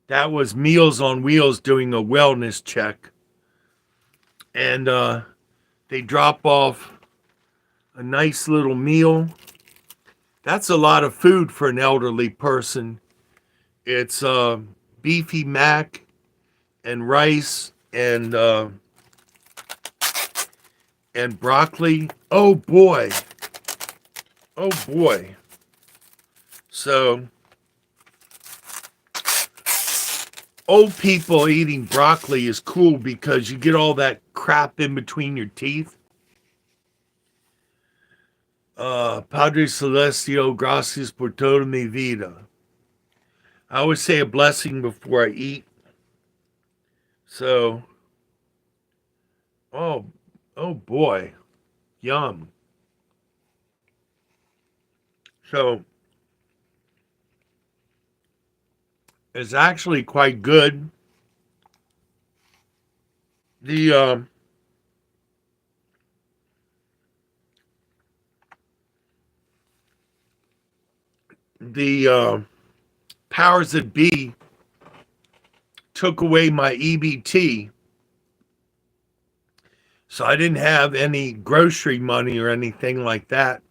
That was Meals on Wheels doing a wellness check. And they drop off a nice little meal. That's a lot of food for an elderly person. It's beefy mac and rice and broccoli. Oh boy. Oh boy. So old people eating broccoli is cool because you get all that crap in between your teeth. Padre Celestio, gracias por toda mi vida. I always say a blessing before I eat. So, oh, oh boy, yum. So, it's actually quite good. The the powers that be took away my EBT, so I didn't have any grocery money or anything like that.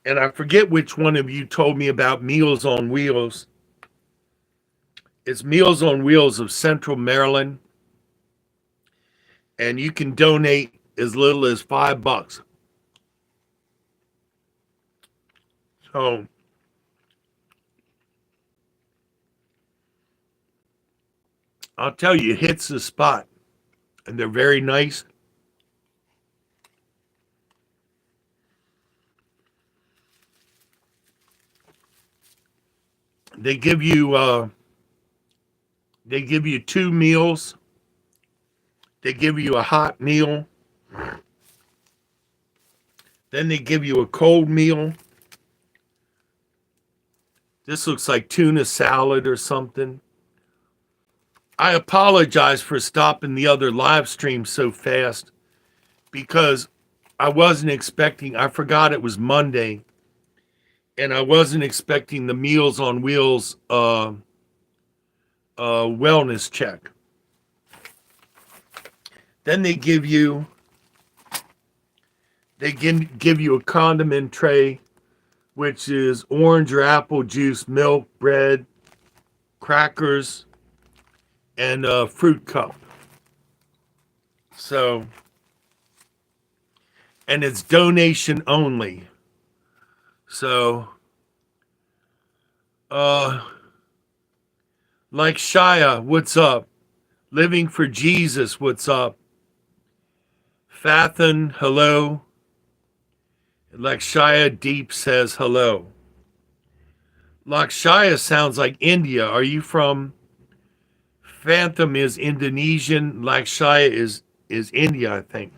And I forget which one of you told me about Meals on Wheels. It's Meals on Wheels of Central Maryland, and you can donate as little as $5. So I'll tell you, it hits the spot, and they're very nice. They give you two meals. They give you a hot meal. Then they give you a cold meal. This looks like tuna salad or something. I apologize for stopping the other live stream so fast because I wasn't expecting, I forgot it was Monday, and I wasn't expecting the Meals on Wheels wellness check. Then give you a condiment tray, which is orange or apple juice, milk, bread, crackers, and a fruit cup. So, and it's donation only. So, like Shia, what's up? Living for Jesus, what's up? Fathan, hello. Lakshaya Deep says hello. Lakshaya sounds like India. Are you from? Phantom is Indonesian. Lakshaya is India, I think.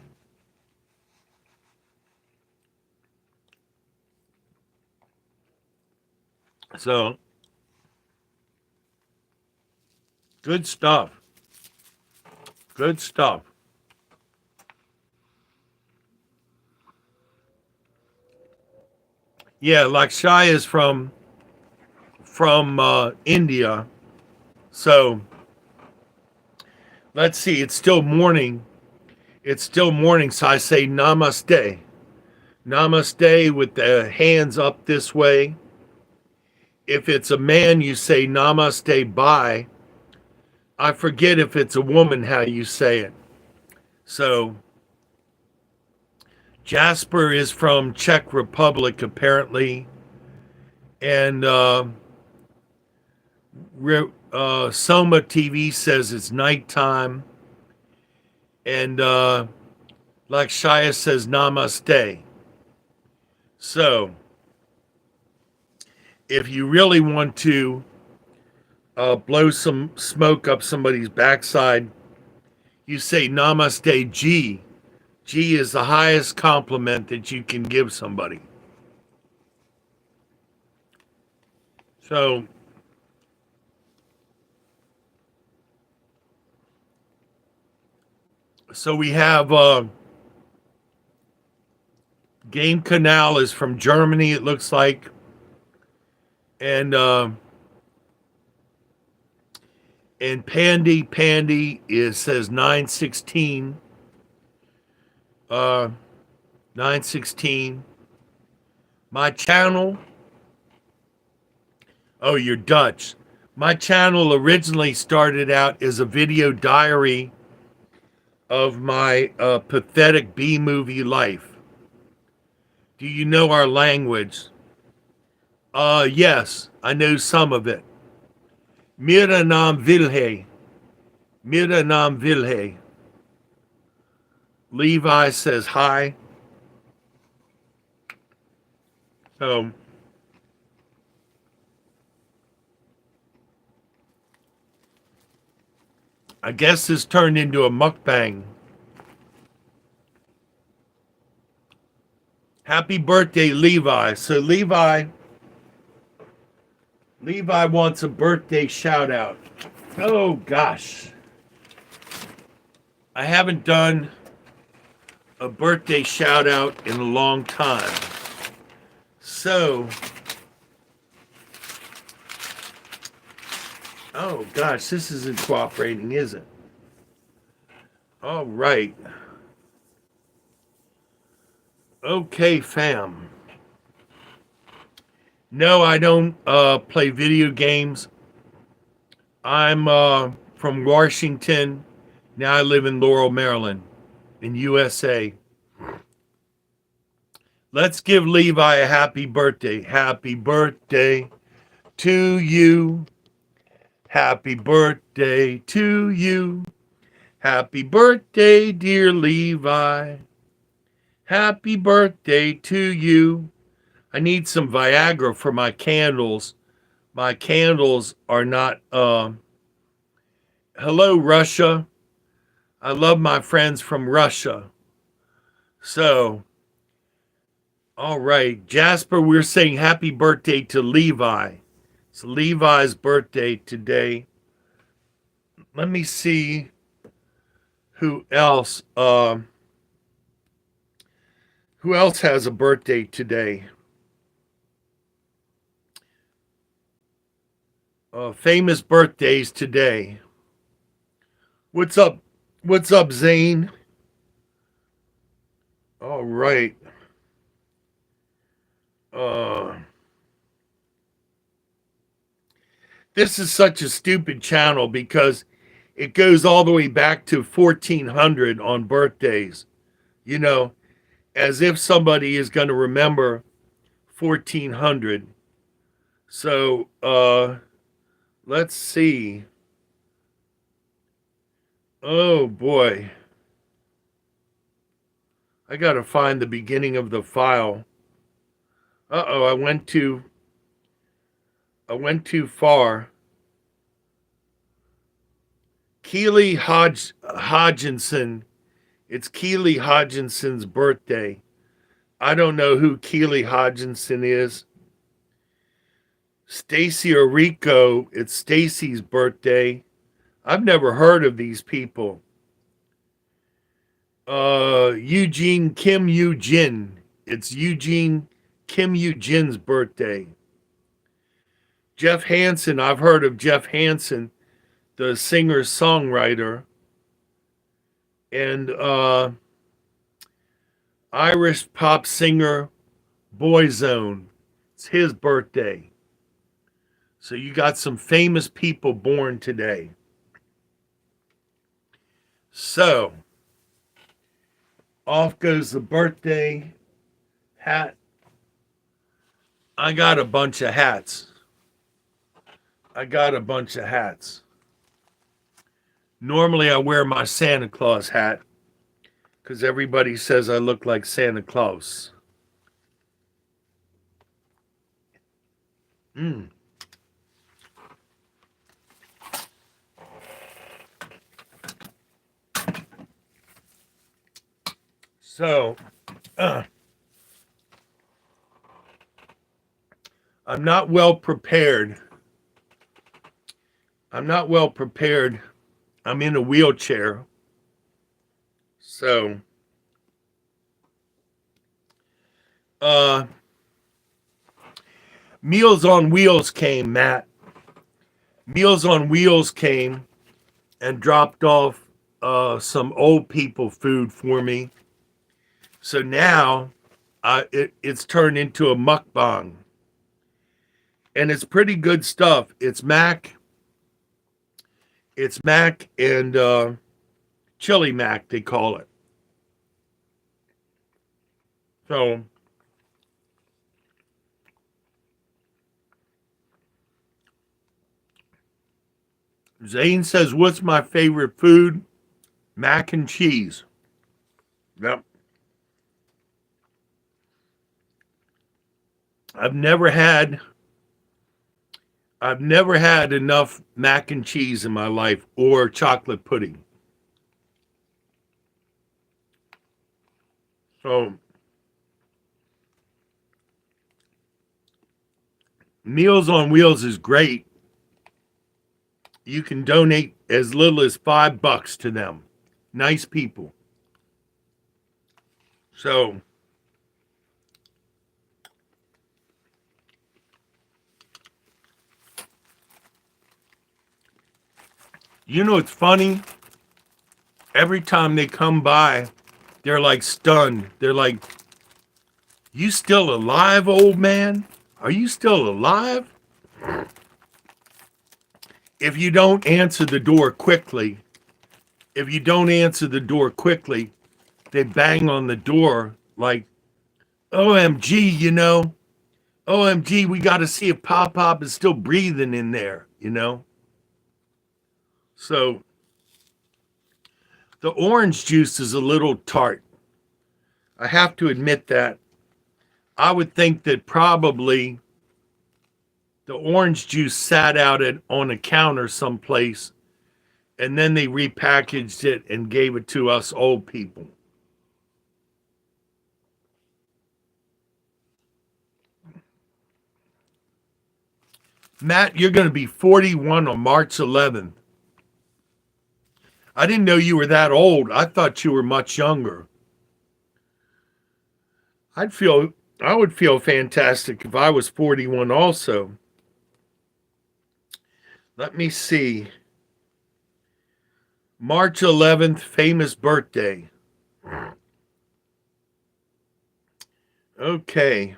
So good stuff. Good stuff. Yeah, Lakshaya is from India. So let's see. It's still morning. It's still morning. So I say namaste. Namaste with the hands up this way. If it's a man, you say namaste bye. I forget if it's a woman how you say it. So Jasper is from Czech Republic apparently, and Soma TV says it's nighttime, and Lakshaya says namaste. So if you really want to blow some smoke up somebody's backside, you say namaste G. G is the highest compliment that you can give somebody. So we have Game Canal is from Germany, it looks like, and And Pandy is says 916. 916. My channel. Oh, you're Dutch. My channel originally started out as a video diary of my pathetic B-movie life. Do you know our language? Yes, I know some of it. Mira nam Vilhe. Mira nam Vilhe. Levi says hi. I guess this turned into a mukbang. Happy birthday, Levi. So Levi wants a birthday shout out. Oh gosh. I haven't done a birthday shout out in a long time. So, oh gosh, this isn't cooperating, is it? All right. Okay, fam. No, I don't play video games. I'm from Washington. Now I live in Laurel, Maryland, in USA. Let's give Levi a happy birthday. Happy birthday to you. Happy birthday to you. Happy birthday, dear Levi. Happy birthday to you. I need some Viagra for my candles. My candles are not, hello, Russia. I love my friends from Russia. So, all right, Jasper, we're saying happy birthday to Levi. It's Levi's birthday today. Let me see who else has a birthday today. Famous birthdays today. What's up? What's up, Zane? All right. This is such a stupid channel because it goes all the way back to 1400 on birthdays. You know, as if somebody is going to remember 1400. So, let's see. Oh boy. I got to find the beginning of the file. Uh-oh, I went too far. Keely Hodgkinson. It's Keely Hodgkinson's birthday. I don't know who Keely Hodgkinson is. Stacy Orico, it's Stacy's birthday. I've never heard of these people. Eugene Kim Eugene. It's Eugene Kim Eugene's birthday. Jeff Hansen, I've heard of Jeff Hansen, the singer-songwriter. And Irish pop singer Boyzone. It's his birthday. So you got some famous people born today. So, off goes the birthday hat. I got a bunch of hats. Normally I wear my Santa Claus hat because everybody says I look like Santa Claus. So, I'm not well prepared. I'm in a wheelchair. So, Meals on Wheels came, Matt. Meals on Wheels came and dropped off some old people food for me. So now it's turned into a mukbang. And it's pretty good stuff. It's mac and chili mac, they call it. So Zane says, what's my favorite food? Mac and cheese. Yep. I've never had enough mac and cheese in my life or chocolate pudding. So Meals on Wheels is great. You can donate as little as $5 to them. Nice people. So you know it's funny? Every time they come by, they're like stunned. They're like, you still alive, old man? Are you still alive? If you don't answer the door quickly, they bang on the door like, OMG, OMG, we got to see if Pop Pop is still breathing in there, So the orange juice is a little tart. I have to admit that. I would think that probably the orange juice sat out on a counter someplace, and then they repackaged it and gave it to us old people. Matt, you're going to be 41 on March 11th. I didn't know you were that old. I thought you were much younger. I would feel fantastic if I was 41 also. Let me see. March 11th, famous birthday. Okay.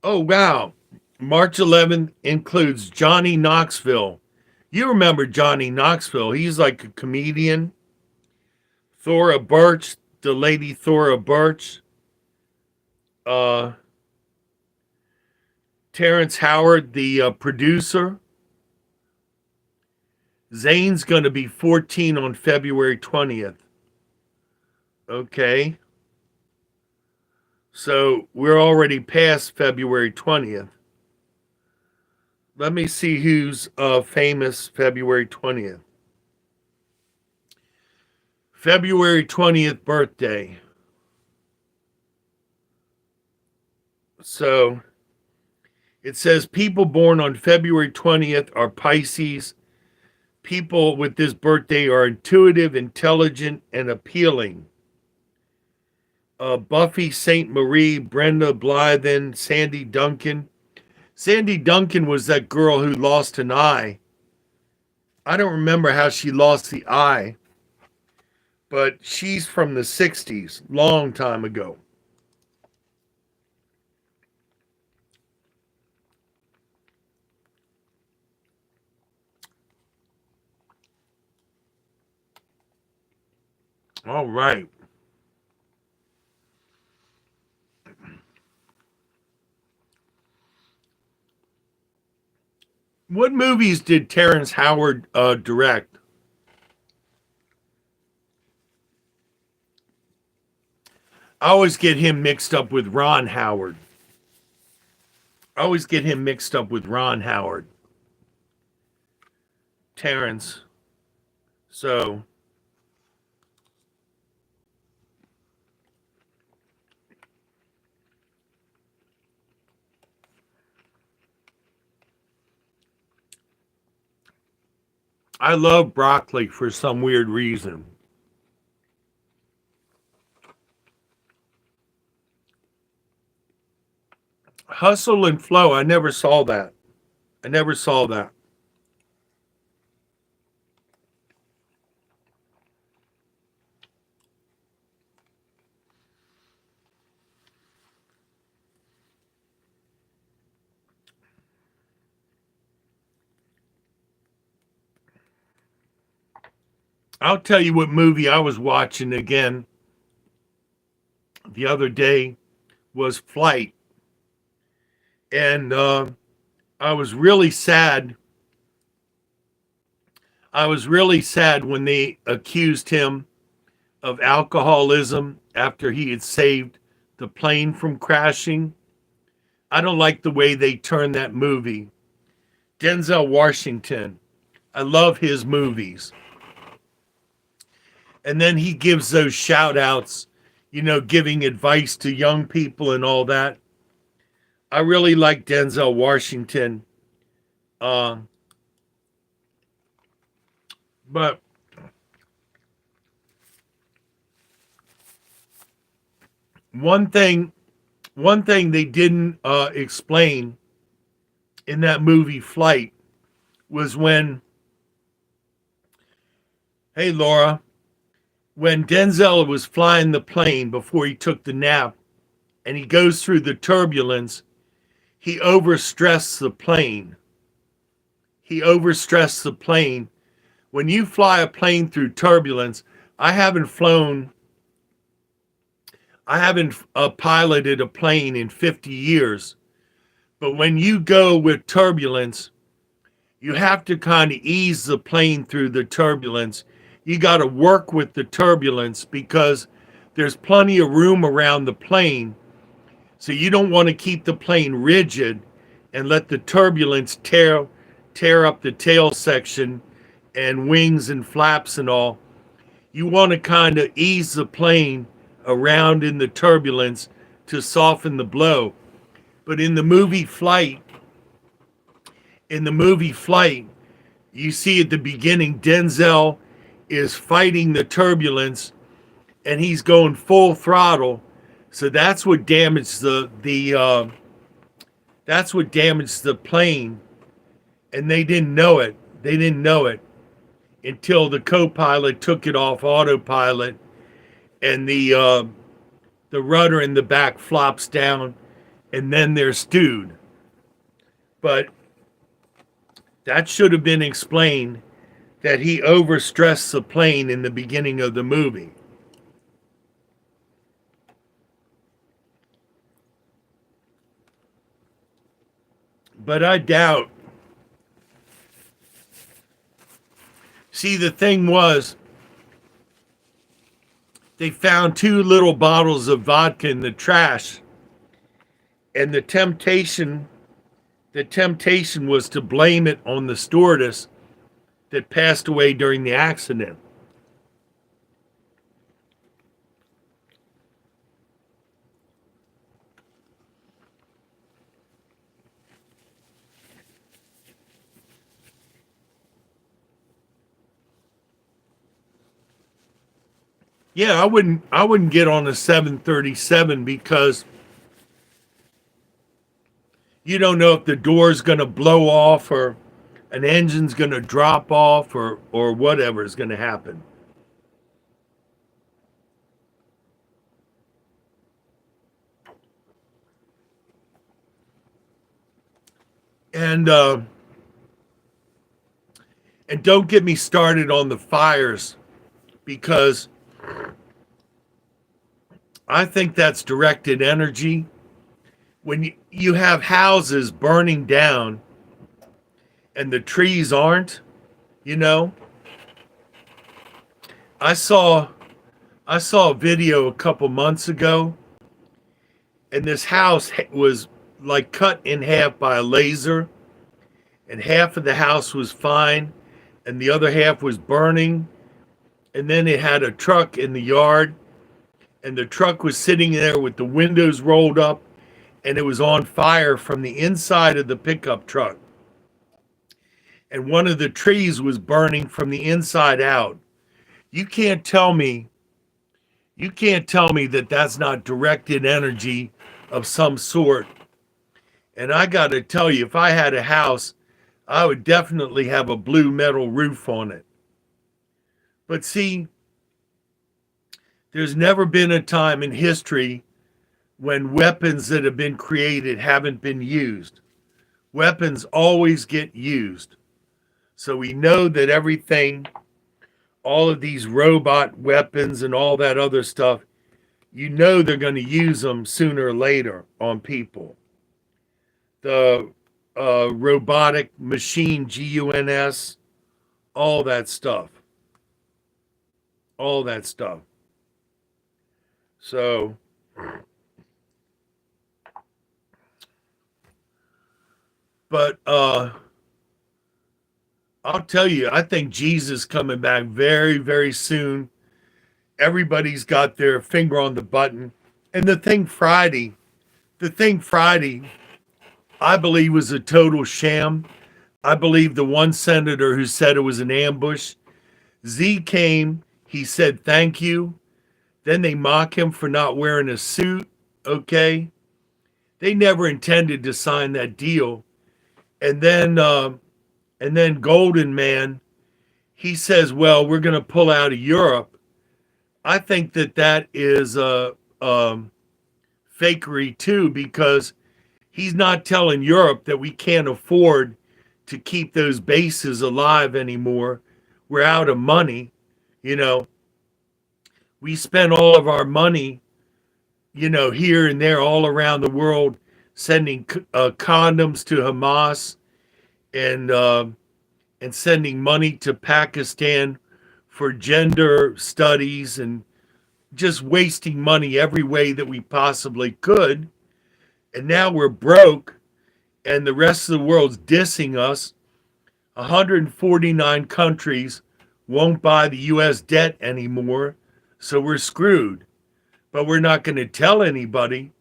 Oh, wow. March 11th includes Johnny Knoxville. You remember Johnny Knoxville. He's like a comedian. Thora Birch, the lady Thora Birch. Terrence Howard, the producer. Zane's going to be 14 on February 20th. Okay. So we're already past February 20th. Let me see who's famous February 20th. February 20th birthday. So it says people born on February 20th are Pisces. People with this birthday are intuitive, intelligent, and appealing. Buffy St. Marie, Brenda Blythen, Sandy Duncan. Sandy Duncan was that girl who lost an eye. I don't remember how she lost the eye, but she's from the 60s, long time ago. All right. What movies did Terrence Howard direct? I always get him mixed up with Ron Howard. Terrence. So I love broccoli for some weird reason. Hustle and Flow. I never saw that. I'll tell you what movie I was watching again the other day was Flight. And I was really sad. I was really sad when they accused him of alcoholism after he had saved the plane from crashing. I don't like the way they turned that movie. Denzel Washington, I love his movies. And then he gives those shout outs, giving advice to young people and all that. I really like Denzel Washington. But one thing they didn't explain in that movie Flight was hey Laura, when Denzel was flying the plane before he took the nap and he goes through the turbulence, he overstressed the plane. When you fly a plane through turbulence, I haven't piloted a plane in 50 years. But when you go with turbulence, you have to kind of ease the plane through the turbulence. You got to work with the turbulence because there's plenty of room around the plane. So you don't want to keep the plane rigid and let the turbulence tear up the tail section and wings and flaps and all. You want to kind of ease the plane around in the turbulence to soften the blow. But in the movie Flight, you see at the beginning, Denzel is fighting the turbulence and he's going full throttle. So that's what damaged the plane, and they didn't know it. Until the co-pilot took it off autopilot, and the rudder in the back flops down, and then they're stewed. But that should have been explained, that he overstressed the plane in the beginning of the movie. But I doubt. See, the thing was, they found 2 little bottles of vodka in the trash, and the temptation was to blame it on the stewardess that passed away during the accident. Yeah, I wouldn't get on a 737 because you don't know if the door's going to blow off or an engine's going to drop off or whatever is going to happen. And don't get me started on the fires, because I think that's directed energy. When you have houses burning down and the trees aren't, I saw a video a couple months ago, and this house was like cut in half by a laser, and half of the house was fine and the other half was burning. And then it had a truck in the yard, and the truck was sitting there with the windows rolled up, and it was on fire from the inside of the pickup truck. And one of the trees was burning from the inside out. You can't tell me that that's not directed energy of some sort. And I got to tell you, if I had a house, I would definitely have a blue metal roof on it. But see, there's never been a time in history when weapons that have been created haven't been used. Weapons always get used. So we know that everything all of these robot weapons and all that other stuff, you know they're going to use them sooner or later on people. The robotic machine, GUNS, all that stuff. All that stuff. So, but I'll tell you, I think Jesus coming back very, very soon. Everybody's got their finger on the button. And the thing Friday, I believe was a total sham. I believe the one senator who said it was an ambush. Z came, he said thank you. Then they mock him for not wearing a suit. Okay. They never intended to sign that deal. And then Golden Man, he says, well, we're going to pull out of Europe. I think that is fakery too, because he's not telling Europe that we can't afford to keep those bases alive anymore. We're out of money. You know, we spend all of our money, here and there all around the world, sending condoms to Hamas and sending money to Pakistan for gender studies and just wasting money every way that we possibly could. And now we're broke and the rest of the world's dissing us. 149 countries won't buy the US debt anymore, so we're screwed. But we're not going to tell anybody.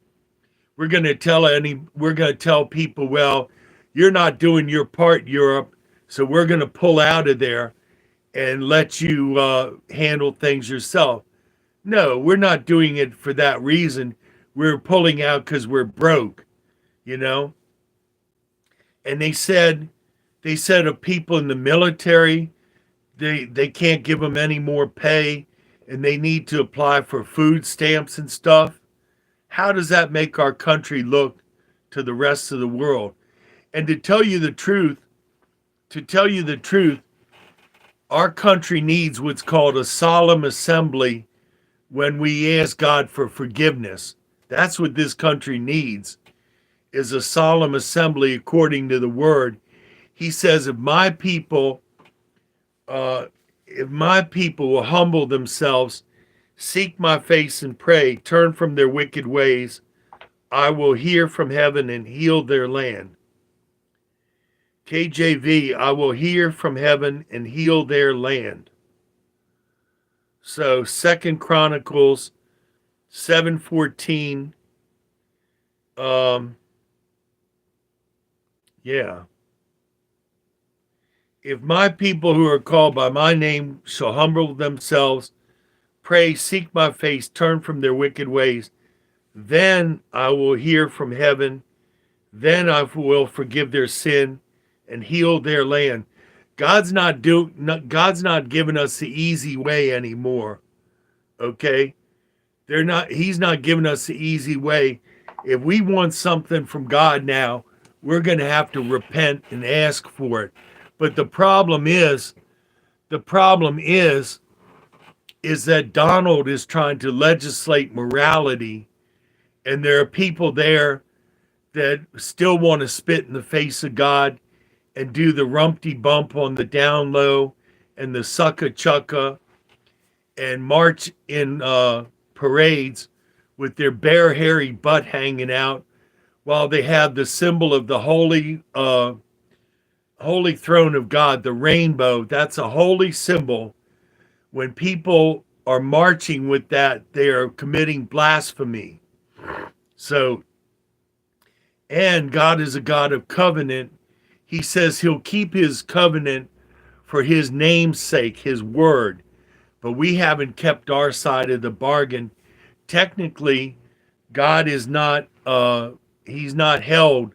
We're going to tell people, well, you're not doing your part, Europe, so we're going to pull out of there and let you handle things yourself. No, we're not doing it for that reason. We're pulling out because we're broke, And they said of people in the military, they can't give them any more pay and they need to apply for food stamps and stuff. How does that make our country look to the rest of the world? And to tell you the truth, our country needs what's called a solemn assembly when we ask God for forgiveness. That's what this country needs, is a solemn assembly according to the word. He says, if my people will humble themselves, seek my face and pray, turn from their wicked ways, I will hear from heaven and heal their land. KJV, I will hear from heaven and heal their land. So 2 Chronicles 7:14. Yeah. If my people who are called by my name shall humble themselves, pray, seek my face, turn from their wicked ways, then I will hear from heaven, then I will forgive their sin and heal their land. God's not giving us the easy way anymore. Okay? He's not giving us the easy way. If we want something from God now, we're going to have to repent and ask for it. But the problem is that Donald is trying to legislate morality, and there are people there that still want to spit in the face of God and do the rumpty bump on the down low and the sucka chucka and march in parades with their bare hairy butt hanging out while they have the symbol of the holy throne of God, the rainbow. That's a holy symbol. When people are marching with that, they are committing blasphemy. So, and God is a God of covenant. He says he'll keep his covenant for his name's sake, his word. But we haven't kept our side of the bargain. Technically, God is not, he's not held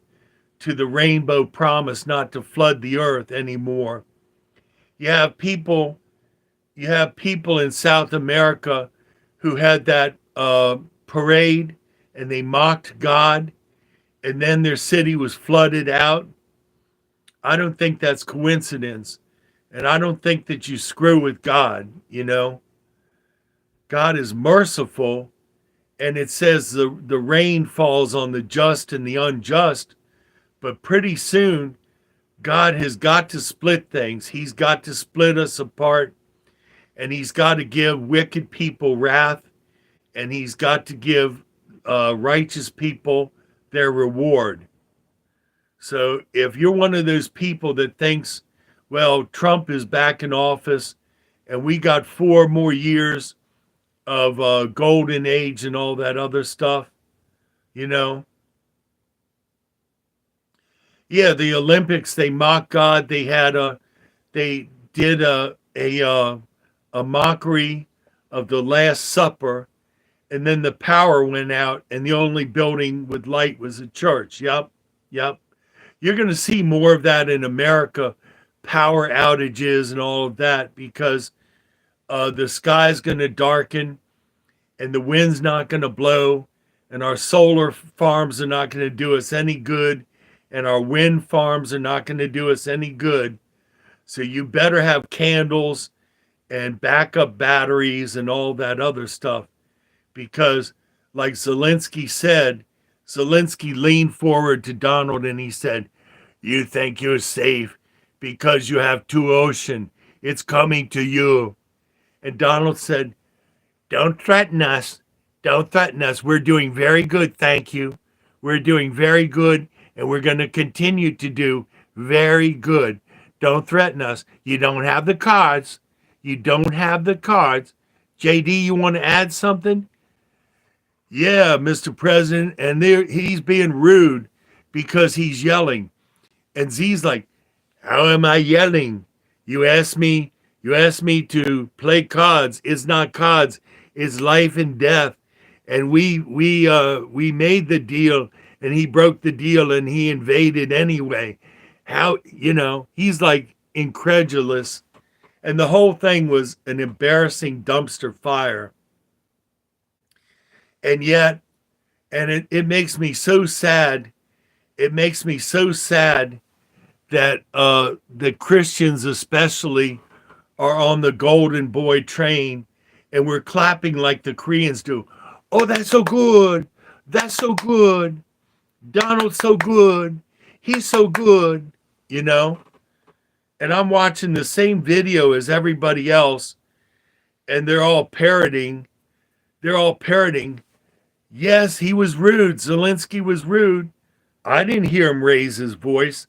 to the rainbow promise not to flood the earth anymore. You have people in South America who had that parade and they mocked God, and then their city was flooded out. I don't think that's coincidence. And I don't think that you screw with God, you know. God is merciful, and it says the rain falls on the just and the unjust, but pretty soon God has got to split things. He's got to split us apart, and he's got to give wicked people wrath, and he's got to give righteous people their reward. So if you're one of those people that thinks, well, Trump is back in office and we got 4 more years of golden age and all that other stuff, you know. Yeah, the Olympics, they mock God. They did a mockery of the Last Supper, and then the power went out, and the only building with light was a church. Yep, yep. You're going to see more of that in America, power outages and all of that, because the sky's going to darken and the wind's not going to blow, and our solar farms are not going to do us any good, and our wind farms are not going to do us any good. So you better have candles and backup batteries and all that other stuff, because like Zelensky said, Zelensky leaned forward to Donald and he said, "You think you're safe because you have two ocean. It's coming to you." And Donald said, "Don't threaten us. Don't threaten us. We're doing very good, thank you. We're doing very good, and we're going to continue to do very good. Don't threaten us. You don't have the cards. You don't have the cards." JD, you want to add something? Yeah, Mr. President, and he's being rude because he's yelling. And Z's like, "How am I yelling? You asked me to play cards. It's not cards. It's life and death. And we made the deal, and he broke the deal, and he invaded anyway." How, he's like incredulous. And the whole thing was an embarrassing dumpster fire. And yet, and it makes me so sad. It makes me so sad that the Christians especially are on the golden boy train, and we're clapping like the Koreans do. "Oh, that's so good. That's so good. Donald's so good. He's so good," And I'm watching the same video as everybody else, and they're all parroting. "Yes, he was rude. Zelensky was rude." I didn't hear him raise his voice.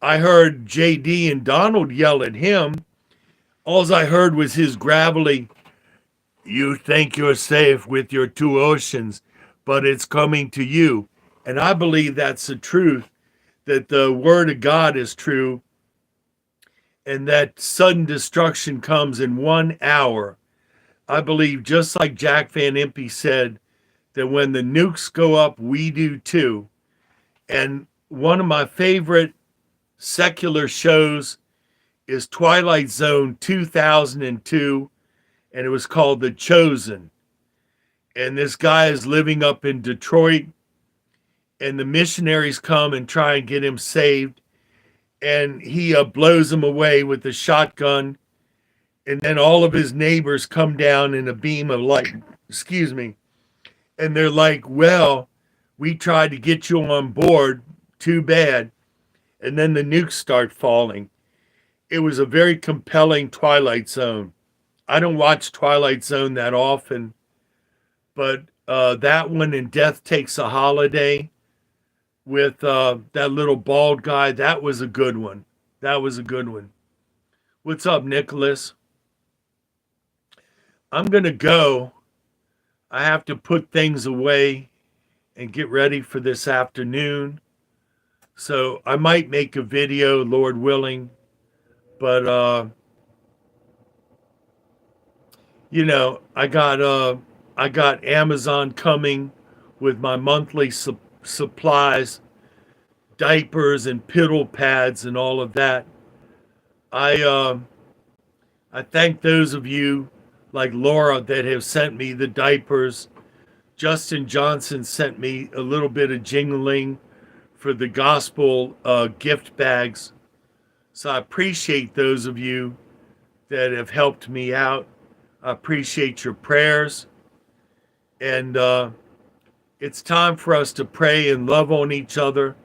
I heard JD and Donald yell at him. All I heard was his gravelly, "You think you're safe with your two oceans, but it's coming to you." And I believe that's the truth, that the word of God is true, and that sudden destruction comes in 1 hour. I believe, just like Jack Van Impe said, that when the nukes go up, we do too. And one of my favorite secular shows is Twilight Zone 2002, and it was called The Chosen. And this guy is living up in Detroit, and the missionaries come and try and get him saved, and he blows them away with a shotgun, and then all of his neighbors come down in a beam of light, and they're like, "Well, we tried to get you on board, too bad." And then the nukes start falling. It was a very compelling Twilight Zone. I don't watch Twilight Zone that often, but that one, and Death Takes a Holiday with that little bald guy, that was a good one. That was a good one. What's up, Nicholas? I'm going to go. I have to put things away and get ready for this afternoon. So I might make a video, Lord willing, but I got Amazon coming with my monthly supplies, diapers and piddle pads and all of that. I thank those of you like Laura that have sent me the diapers. Justin Johnson sent me a little bit of jingling for the gospel gift bags. So I appreciate those of you that have helped me out. I appreciate your prayers. And it's time for us to pray and love on each other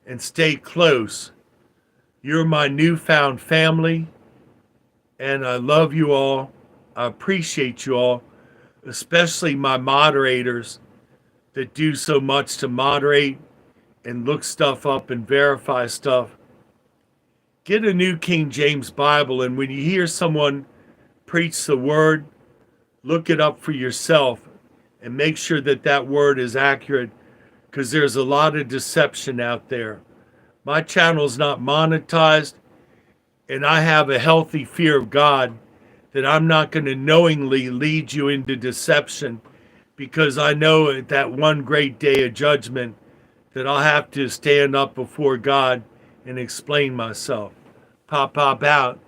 and stay close. You're my newfound family, and I love you all. I appreciate you all, especially my moderators that do so much to moderate and look stuff up and verify stuff. Get a New King James Bible, and when you hear someone preach the word, look it up for yourself and make sure that that word is accurate, because there's a lot of deception out there. My channel's not monetized, and I have a healthy fear of God that I'm not going to knowingly lead you into deception, because I know at that one great day of judgment that I'll have to stand up before God and explain myself. Pop out.